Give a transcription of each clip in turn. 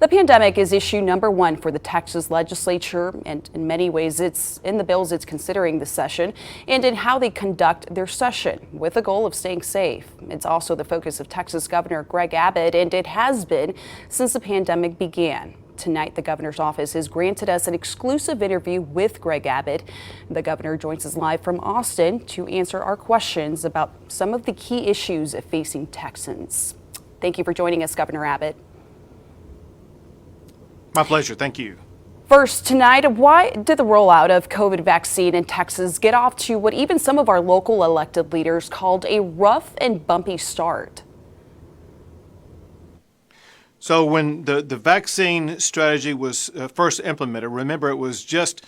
The pandemic is issue number one for the Texas legislature, and in many ways it's in the bills it's considering this session and in how they conduct their session with the goal of staying safe. It's also the focus of Texas Governor Greg Abbott, and it has been since the pandemic began. Tonight, the governor's office has granted us an exclusive interview with Greg Abbott. The governor joins us live from Austin to answer our questions about some of the key issues facing Texans. Thank you for joining us, Governor Abbott. My pleasure. Thank you. First, tonight, why did the rollout of COVID vaccine in Texas get off to what even some of our local elected leaders called a rough and bumpy start? So when the vaccine strategy was first implemented, remember it was just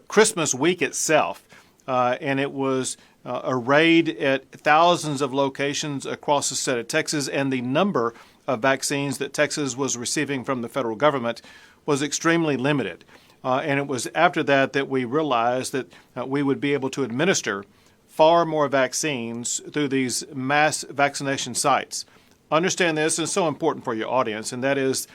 Christmas week itself, and it was a raid at thousands of locations across the state of Texas, and the number of vaccines that Texas was receiving from the federal government was extremely limited. And it was after that that we realized that we would be able to administer far more vaccines through these mass vaccination sites. Understand this is so important for your audience, and that is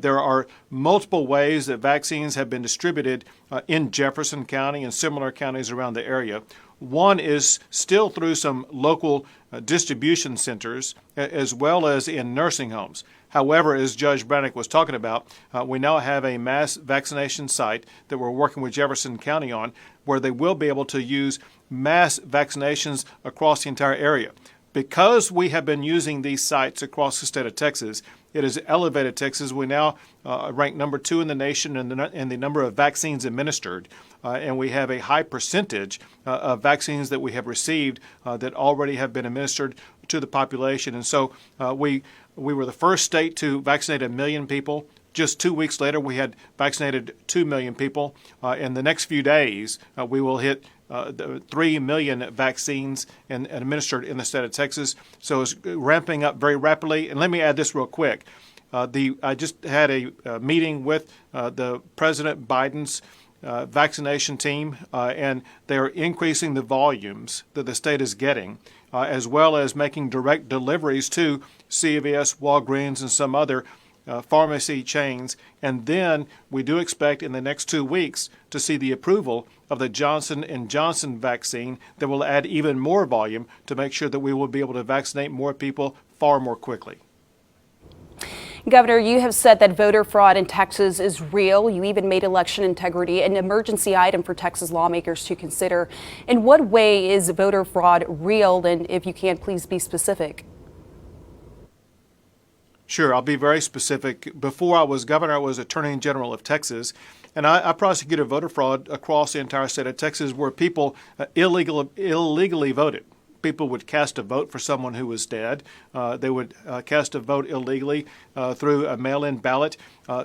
there are multiple ways that vaccines have been distributed in Jefferson County and similar counties around the area. One is still through some local distribution centers as well as in nursing homes. However, as Judge Brannick was talking about, we now have a mass vaccination site that we're working with Jefferson County on where they will be able to use mass vaccinations across the entire area. Because we have been using these sites across the state of Texas, it has elevated Texas. We now rank number 2 in the nation in the number of vaccines administered, and we have a high percentage of vaccines that we have received that already have been administered to the population. And so we were the first state to vaccinate 1 million people. Just 2 weeks later, we had vaccinated 2 million people. In the next few days, we will hit 3 million vaccines and administered in the state of Texas. So it's ramping up very rapidly. And let me add this real quick. I just had a meeting with the President Biden's vaccination team, and they are increasing the volumes that the state is getting, as well as making direct deliveries to CVS, Walgreens, and some other pharmacy chains. And then we do expect in the next 2 weeks to see the approval of the Johnson & Johnson vaccine that will add even more volume to make sure that we will be able to vaccinate more people far more quickly. Governor, you have said that voter fraud in Texas is real. You even made election integrity an emergency item for Texas lawmakers to consider. In what way is voter fraud real? And if you can, please be specific. Sure, I'll be very specific. Before I was governor, I was Attorney General of Texas, and I prosecuted voter fraud across the entire state of Texas where people illegally voted. People would cast a vote for someone who was dead. They would cast a vote illegally through a mail-in ballot.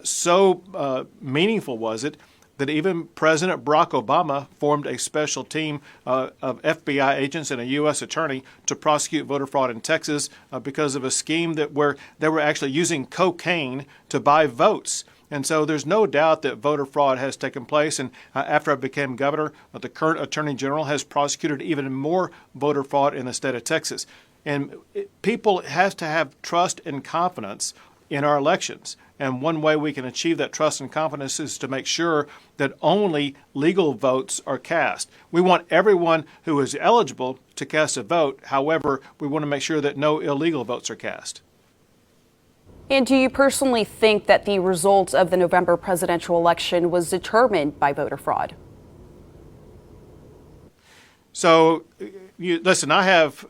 So meaningful was it that even President Barack Obama formed a special team of FBI agents and a U.S. attorney to prosecute voter fraud in Texas because of a scheme where they were actually using cocaine to buy votes. And so there's no doubt that voter fraud has taken place. And after I became governor, the current attorney general has prosecuted even more voter fraud in the state of Texas. And people have to have trust and confidence in our elections. And one way we can achieve that trust and confidence is to make sure that only legal votes are cast. We want everyone who is eligible to cast a vote. However, we want to make sure that no illegal votes are cast. And do you personally think that the results of the November presidential election was determined by voter fraud? So, listen, I have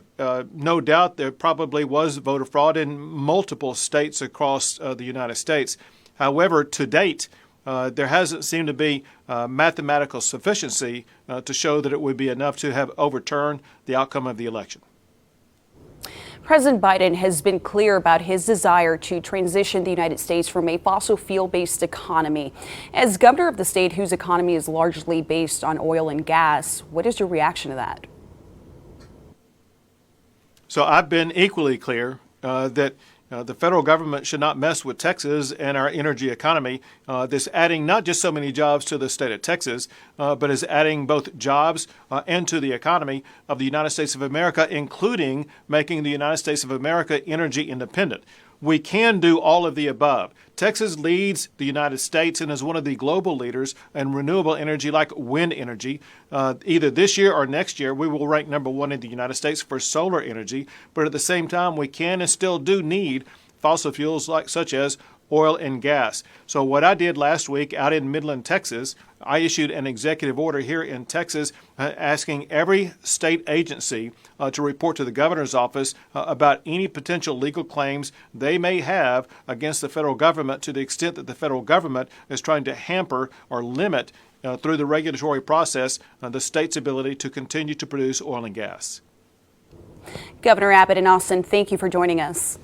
no doubt there probably was voter fraud in multiple states across the United States. However, to date, there hasn't seemed to be mathematical sufficiency to show that it would be enough to have overturned the outcome of the election. President Biden has been clear about his desire to transition the United States from a fossil fuel-based economy. As governor of the state whose economy is largely based on oil and gas, what is your reaction to that? So I've been equally clear that the federal government should not mess with Texas and our energy economy. This adding not just so many jobs to the state of Texas, but is adding both jobs and to the economy of the United States of America, including making the United States of America energy independent. We can do all of the above. Texas leads the United States and is one of the global leaders in renewable energy like wind energy. Either this year or next year, we will rank number one in the United States for solar energy. But at the same time, we can and still do need fossil fuels such as oil and gas. So what I did last week out in Midland, Texas, I issued an executive order here in Texas asking every state agency to report to the governor's office about any potential legal claims they may have against the federal government to the extent that the federal government is trying to hamper or limit through the regulatory process the state's ability to continue to produce oil and gas. Governor Abbott in Austin, thank you for joining us.